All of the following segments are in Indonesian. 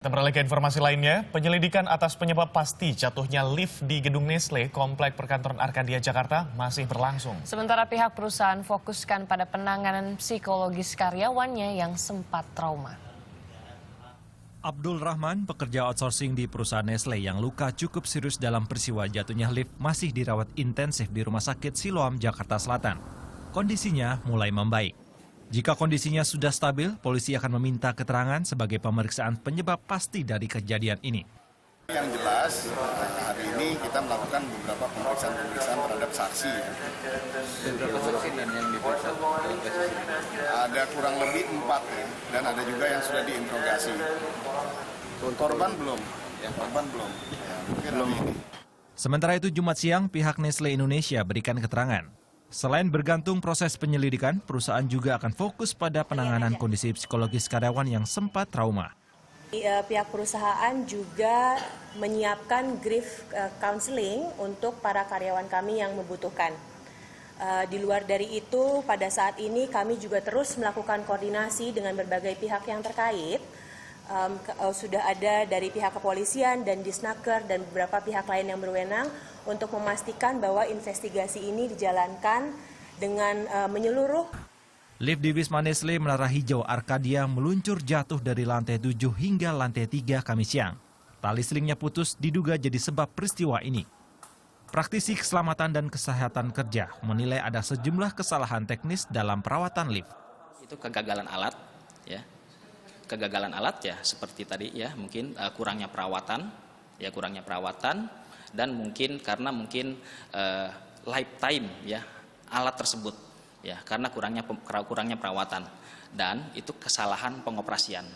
Kita beralih ke informasi lainnya, penyelidikan atas penyebab pasti jatuhnya lift di gedung Nestle, Komplek Perkantoran Arkadia, Jakarta masih berlangsung. Sementara pihak perusahaan fokuskan pada penanganan psikologis karyawannya yang sempat trauma. Abdul Rahman, pekerja outsourcing di perusahaan Nestle yang luka cukup serius dalam peristiwa jatuhnya lift, masih dirawat intensif di Rumah Sakit Siloam, Jakarta Selatan. Kondisinya mulai membaik. Jika kondisinya sudah stabil, polisi akan meminta keterangan sebagai pemeriksaan penyebab pasti dari kejadian ini. Yang jelas, hari ini kita melakukan beberapa pemeriksaan terhadap saksi. Beberapa saksi dan yang diperiksa dalam kasus ini? Ada kurang lebih 4 dan ada juga yang sudah diinterogasi. Korban belum. Mungkin belum ini. Sementara itu Jumat siang, pihak Nestle Indonesia berikan keterangan. Selain bergantung proses penyelidikan, perusahaan juga akan fokus pada penanganan kondisi psikologis karyawan yang sempat trauma. Pihak perusahaan juga menyiapkan grief counseling untuk para karyawan kami yang membutuhkan. Di luar dari itu, pada saat ini kami juga terus melakukan koordinasi dengan berbagai pihak yang terkait. Sudah ada dari pihak kepolisian dan Disnaker dan beberapa pihak lain yang berwenang untuk memastikan bahwa investigasi ini dijalankan dengan menyeluruh. Lift di Wisma Nestle Menara Hijau Arkadia meluncur jatuh dari lantai 7 hingga lantai 3 Kamis siang. Tali selingnya putus diduga jadi sebab peristiwa ini. Praktisi keselamatan dan kesehatan kerja menilai ada sejumlah kesalahan teknis dalam perawatan lift. Itu kegagalan alat, ya. Kegagalan alat ya seperti tadi ya, mungkin kurangnya perawatan dan mungkin karena lifetime ya alat tersebut ya, karena kurangnya perawatan dan itu kesalahan pengoperasian.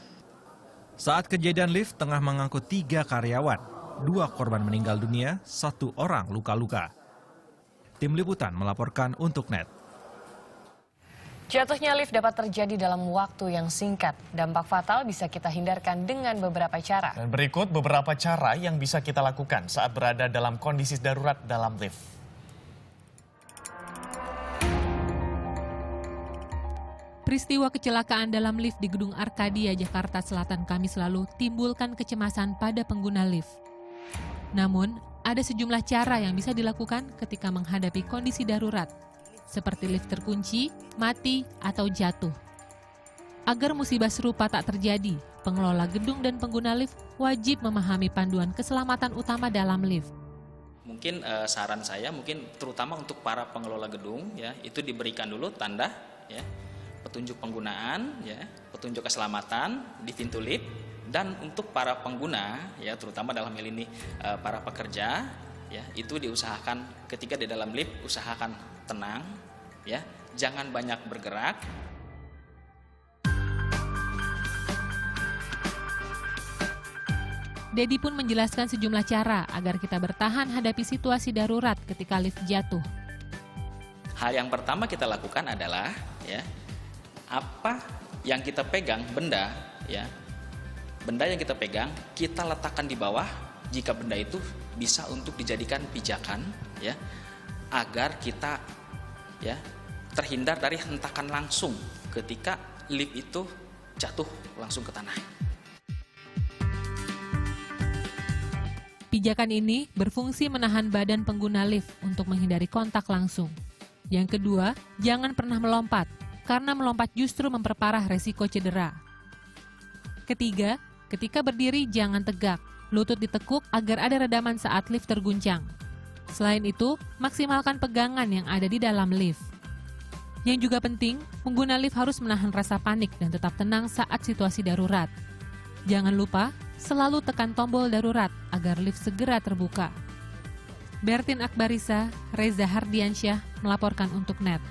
Saat kejadian lift tengah mengangkut 3 karyawan, 2 korban meninggal dunia, 1 orang luka-luka. Tim Liputan melaporkan untuk NET. Jatuhnya lift dapat terjadi dalam waktu yang singkat. Dampak fatal bisa kita hindarkan dengan beberapa cara. Dan berikut beberapa cara yang bisa kita lakukan saat berada dalam kondisi darurat dalam lift. Peristiwa kecelakaan dalam lift di Gedung Arkadia, Jakarta Selatan Kamis lalu timbulkan kecemasan pada pengguna lift. Namun, ada sejumlah cara yang bisa dilakukan ketika menghadapi kondisi darurat, seperti lift terkunci, mati, atau jatuh. Agar musibah serupa tak terjadi, pengelola gedung dan pengguna lift wajib memahami panduan keselamatan utama dalam lift. Mungkin saran saya mungkin terutama untuk para pengelola gedung ya, itu diberikan dulu tanda ya, petunjuk penggunaan ya, petunjuk keselamatan di pintu lift, dan untuk para pengguna ya, terutama dalam hal ini para pekerja ya, itu diusahakan ketika di dalam lift usahakan tenang ya, jangan banyak bergerak. Dedi pun menjelaskan sejumlah cara agar kita bertahan hadapi situasi darurat ketika lift jatuh. Hal yang pertama kita lakukan adalah ya, apa yang kita pegang, benda yang kita pegang kita letakkan di bawah jika benda itu bisa untuk dijadikan pijakan ya, agar kita ya terhindar dari hentakan langsung ketika lift itu jatuh langsung ke tanah. Pijakan ini berfungsi menahan badan pengguna lift untuk menghindari kontak langsung. Yang kedua, jangan pernah melompat, karena melompat justru memperparah resiko cedera. Ketiga, ketika berdiri jangan tegak, lutut ditekuk agar ada redaman saat lift terguncang. Selain itu, maksimalkan pegangan yang ada di dalam lift. Yang juga penting, pengguna lift harus menahan rasa panik dan tetap tenang saat situasi darurat. Jangan lupa, selalu tekan tombol darurat agar lift segera terbuka. Bertin Akbarisa, Reza Hardiansyah melaporkan untuk NET.